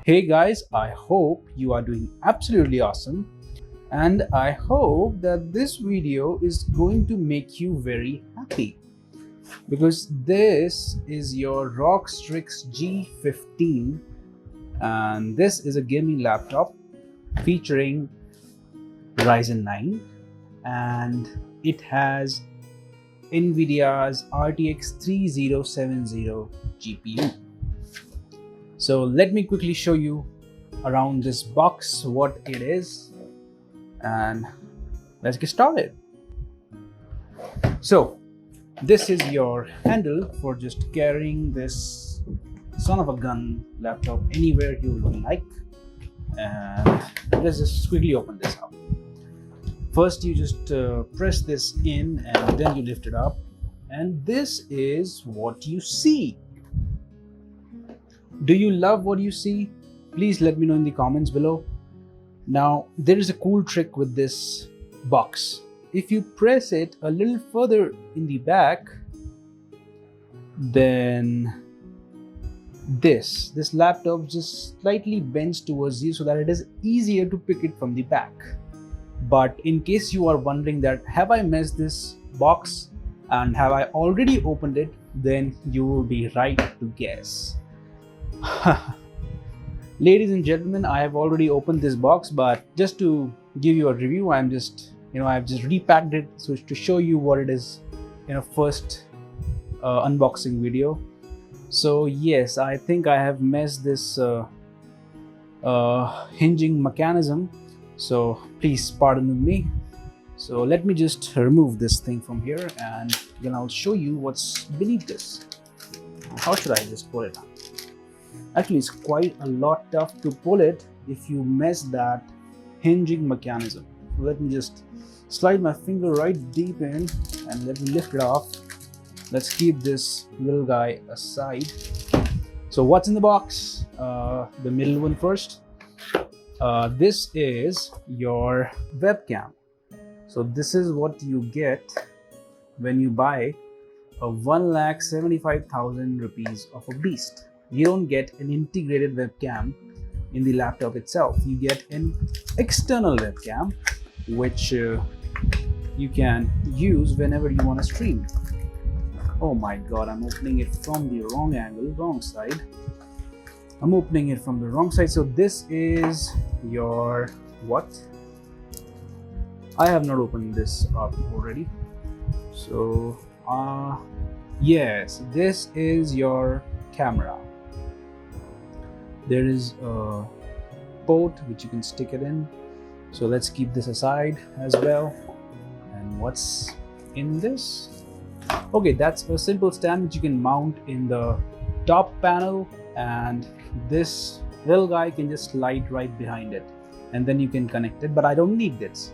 Hey guys, I hope you are doing absolutely awesome, and I hope that this video is going to make you very happy because this is your ROG Strix G15, and this is a gaming laptop featuring Ryzen 9, and it has NVIDIA's RTX 3070 GPU. So let me quickly show you around this box what it is, and let's get started. So this is your handle for just carrying this son of a gun laptop anywhere you would like, and let's just quickly open this up. First you just press this in and then you lift it up, and this is what you see. Do you love what you see? Please let me know in the comments below. Now, there is a cool trick with this box. If you press it a little further in the back, then this laptop just slightly bends towards you so that it is easier to pick it from the back. But in case you are wondering that have I messed this box and have I already opened it, then you will be right to guess. Ladies and gentlemen, I have already opened this box, but just to give you a review, I've just repacked it so to show you what it is in a first unboxing video. So yes, I think I have messed this hinging mechanism, so please pardon me. So let me just remove this thing from here, and then I'll show you what's beneath this. How should I just pull it out? Actually, it's quite a lot tough to pull it if you mess that hinging mechanism. So let me just slide my finger right deep in and let me lift it off. Let's keep this little guy aside. So what's in the box? The middle one first. This is your webcam. So this is what you get when you buy a 1,75,000 rupees of a beast. You don't get an integrated webcam in the laptop itself. You get an external webcam which you can use whenever you want to stream. Oh my god, I'm opening it from the wrong angle, wrong side. I'm opening it from the wrong side. So this is your what? I have not opened this up already. So yes, this is your camera. There is a port which you can stick it in. So let's keep this aside as well. And what's in this? Okay, that's a simple stand which you can mount in the top panel, and this little guy can just slide right behind it, and then you can connect it. But I don't need this.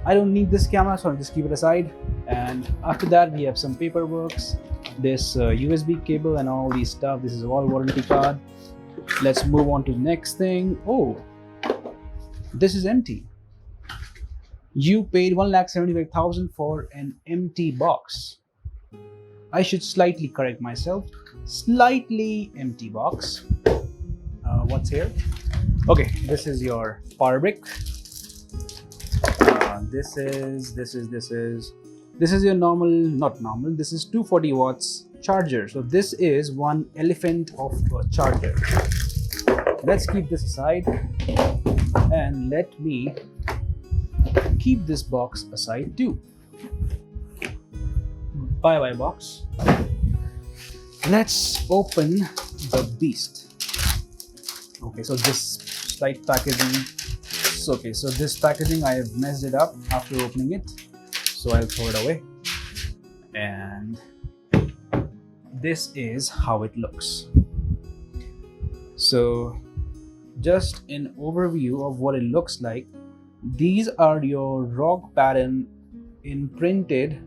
I don't need this camera, so I'll just keep it aside. And after that, we have some paperwork, this USB cable and all these stuff. This is all warranty card. Let's move on to the next thing. Oh, this is empty. You paid 1,75,000 for an empty box. I should slightly correct myself. Slightly empty box. What's here? Okay, this is your power brick. This is your normal, not normal. This is 240 watts charger. So this is one elephant of a charger. Let's keep this aside, and let me keep this box aside too. Bye bye box. Let's open the beast. Okay, so this slight packaging. Okay, so this packaging, I have messed it up after opening it, so I'll throw it away. And this is how it looks. So just an overview of what it looks like. These are your ROG pattern imprinted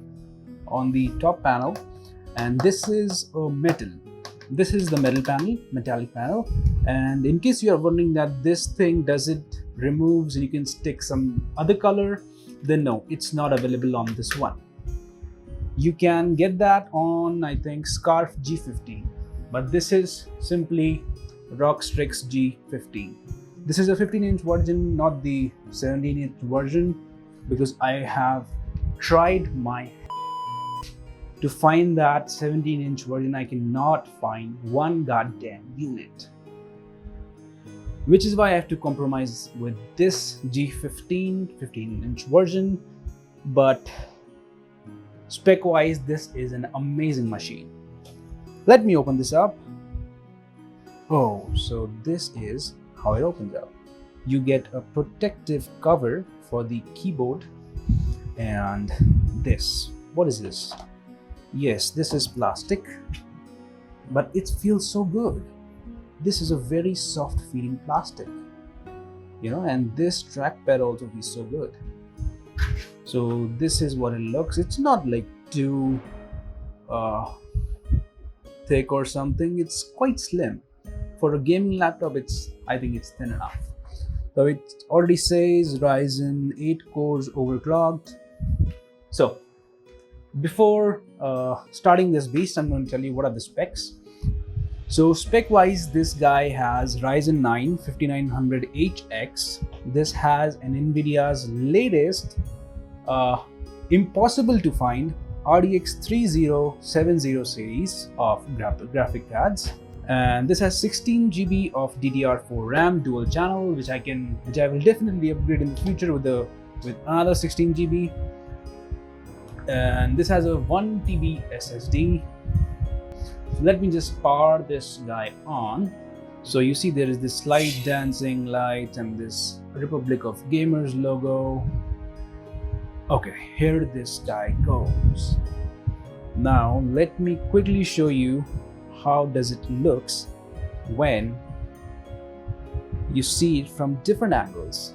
on the top panel, and this is a metal. This is the metallic panel. And in case you are wondering that this thing removes and you can stick some other color, then no, it's not available on this one. You can get that on, I think, Scarf G15, but this is simply Rog Strix G15. This is a 15-inch version, not the 17-inch version, because I have tried my to find that 17-inch version. I cannot find one goddamn unit, which is why I have to compromise with this G15 15-inch version. But spec wise, this is an amazing machine. Let me open this up. Oh, so this is how it opens up. You get a protective cover for the keyboard, and this, what is this? Yes, this is plastic, but it feels so good. This is a very soft feeling plastic, you know, and this trackpad also feels so good. So this is what it looks. It's not like too thick or something. It's quite slim. For a gaming laptop, I think it's thin enough. So it already says Ryzen 8 cores overclocked. So before starting this beast, I'm going to tell you what are the specs. So spec wise, this guy has Ryzen 9 5900HX. This has an NVIDIA's latest impossible to find RTX 3070 series of graphic cards. And this has 16 GB of DDR4 RAM dual channel, which I will definitely upgrade in the future with another 16 GB. And this has a 1 TB SSD. So let me just power this guy on. So you see there is this light dancing light and this Republic of Gamers logo. Okay, here this guy goes. Now let me quickly show you how does it looks when you see it from different angles.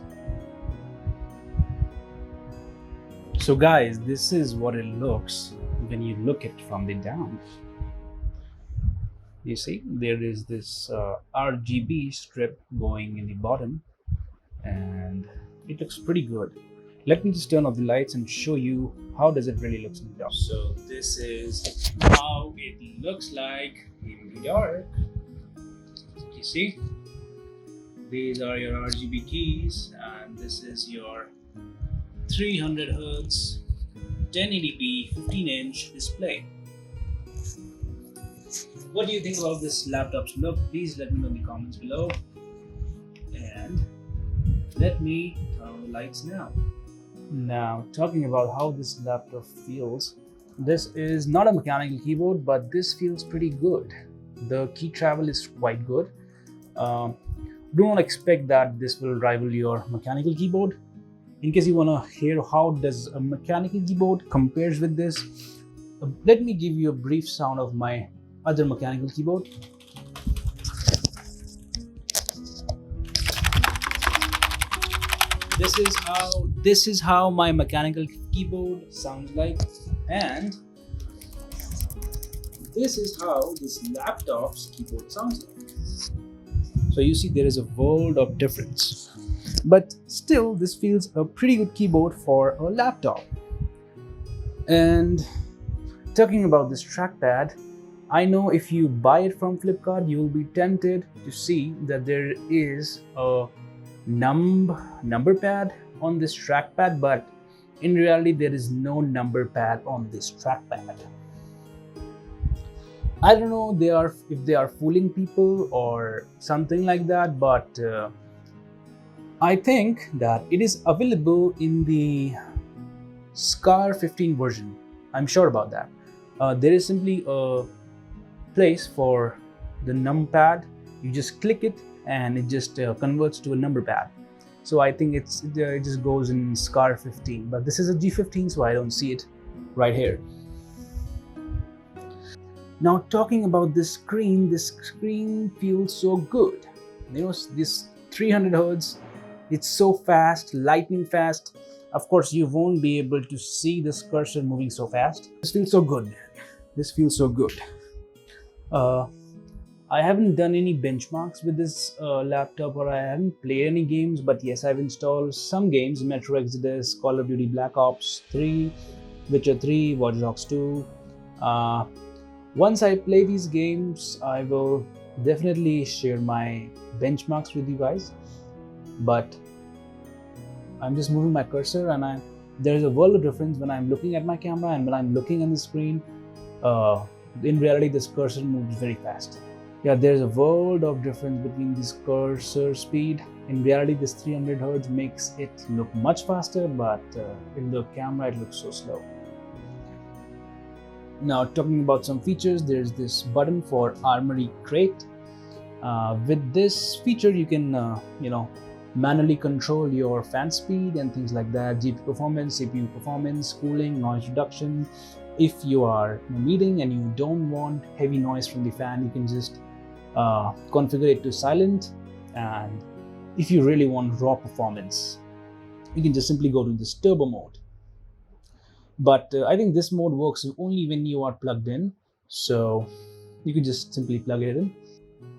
So guys, this is what it looks when you look at it from the down. You see there is this RGB strip going in the bottom, and it looks pretty good. Let me just turn off the lights and show you how does it really looks in the dark. So this is how it looks like in the dark. You see, these are your RGB keys, and this is your 300 Hz 1080p 15-inch display. What do you think about this laptop's look? Please let me know in the comments below. And let me turn on the lights now. Now, talking about how this laptop feels, this is not a mechanical keyboard, but this feels pretty good. The key travel is quite good. Do not expect that this will rival your mechanical keyboard. In case you want to hear how does a mechanical keyboard compares with this, let me give you a brief sound of my other mechanical keyboard. This is how my mechanical keyboard sounds like, and this is how this laptop's keyboard sounds like. So you see there is a world of difference, but still this feels a pretty good keyboard for a laptop. And talking about this trackpad, I know if you buy it from Flipkart, you will be tempted to see that there is a number pad on this trackpad, but in reality there is no number pad on this trackpad. I don't know if they are fooling people or something like that, but I think that it is available in the SCAR 15 version. I'm sure about that. There is simply a place for the numpad. You just click it and it just converts to a number pad. So I think it just goes in SCAR 15, but this is a G15, so I don't see it right here. Now talking about this screen feels so good. You know, this 300 Hz, it's so fast, lightning fast. Of course, you won't be able to see this cursor moving so fast. This feels so good. This feels so good. I haven't done any benchmarks with this laptop, or I haven't played any games, but yes, I've installed some games: Metro Exodus, Call of Duty Black Ops 3, Witcher 3, Watch Dogs 2. Once I play these games, I will definitely share my benchmarks with you guys, but I'm just moving my cursor and there's a world of difference when I'm looking at my camera and when I'm looking on the screen. In reality, this cursor moves very fast. Yeah, there's a world of difference between this cursor speed. In reality, this 300 Hz makes it look much faster, but in the camera it looks so slow. Now, talking about some features, there's this button for Armory Crate. With this feature, you can manually control your fan speed and things like that, GPU performance, CPU performance, cooling, noise reduction. If you are in a meeting and you don't want heavy noise from the fan, you can just configure it to silent. And if you really want raw performance, you can just simply go to this turbo mode. But I think this mode works only when you are plugged in, so you can just simply plug it in.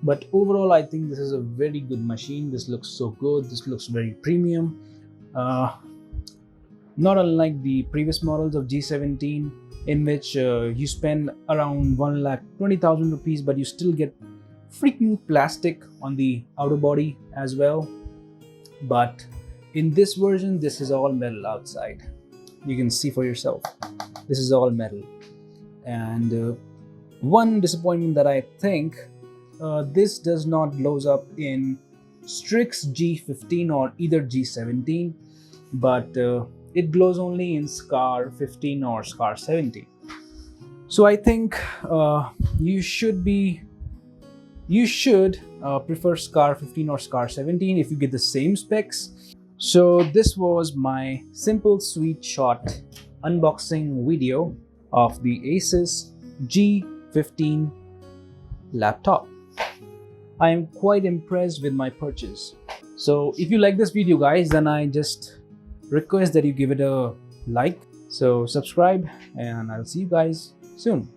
But overall, I think this is a very good machine. This looks so good. This looks very premium. Not unlike the previous models of G17, in which you spend around 1,20,000 rupees, but you still get freaking plastic on the outer body as well. But in this version, this is all metal outside. You can see for yourself. This is all metal. And one disappointment that I think, this does not glows up in Strix G15 or either G17, but it glows only in SCAR 15 or SCAR 17. So I think you should prefer SCAR 15 or SCAR 17 if you get the same specs. So this was my simple sweet short unboxing video of the Asus G15 laptop. I am quite impressed with my purchase. So if you like this video, guys, then I just request that you give it a like. So subscribe and I'll see you guys soon.